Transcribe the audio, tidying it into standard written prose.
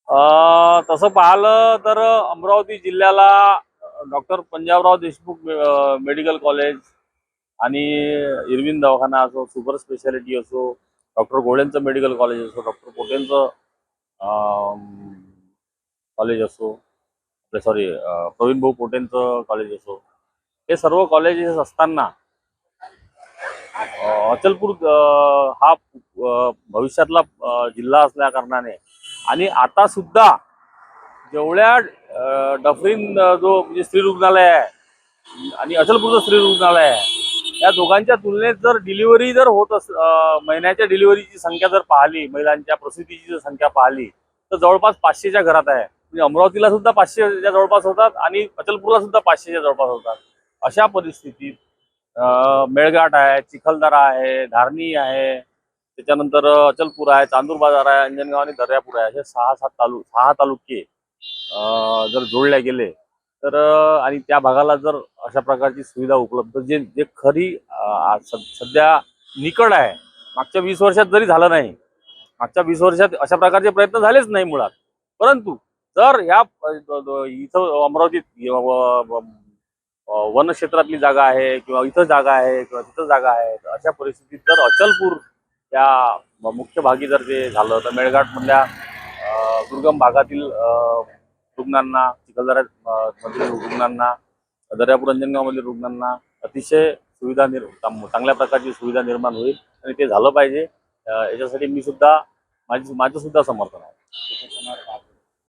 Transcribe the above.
तसं पाहिलं तर अमरावती जिल्ह्याला doctor Panjabrao Deshmukh medical college आणि इरविन दवाखाना असो, सुपर स्पेशालिटी असो, डॉक्टर घोडेंचं मेडिकल कॉलेज असो, डॉक्टर पोटेंचं कॉलेज असो, आपले सॉरी प्रवीण भाऊ पोटेंचं कॉलेज असो, हे सर्व कॉलेजेस असताना अचलपूर हा भविष्यातला जिल्हा असल्या कारणाने आणि आता सुद्धा जेवढ्या डफरीन जो म्हणजे स्त्री रुग्णालय आहे आणि अचलपूरचं स्त्री रुग्णालय आहे, या दोघांच्या तुलनेत जर डिलिव्हरी जर होत महिन्याच्या डिलिव्हरीची संख्या जर पाहिली, महिलांच्या प्रसूतीची जर संख्या पाहिली तर जवळपास 500च्या घरात आहे. म्हणजे अमरावतीला सुद्धा 500च्या जवळपास होतात आणि अचलपूरला सुद्धा 500च्या जवळपास होतात. अशा परिस्थितीत मेळघाट आहे, चिखलदरा आहे, धारणी आहे, त्याच्यानंतर अचलपूर आहे, चांदूर बाजार आहे, अंजनगाव आणि दर्यापूर आहे, असे 6 तालुके जर जोडले गेले तर आणि त्या भागाला जर अशा प्रकारची सुविधा उपलब्ध जे जे खरी सध्या निकड आहे, मागच्या 20 वर्षात जरी झालं नाही, मागच्या 20 वर्षात अशा प्रकारचे प्रयत्न झालेच नाही मुळात. परंतु जर ह्या इथं अमरावतीत वन क्षेत्रातली जागा आहे किंवा इथं जागा आहे किंवा तिथं जागा आहे, अशा परिस्थितीत जर अचलपूर त्या मुख्य भागी जर ते झालं तर मेळघाटमधल्या दुर्गम भागातील रुग्णांना, चिखलदरा मधील रुग्णांना, दर्यापूर अंजनगावमधील रुग्णांना अतिशय सुविधा चांगल्या प्रकारची सुविधा निर्माण होईल आणि ते झालं पाहिजे. याच्यासाठी मी सुद्धा माझं सुद्धा समर्थन आहे.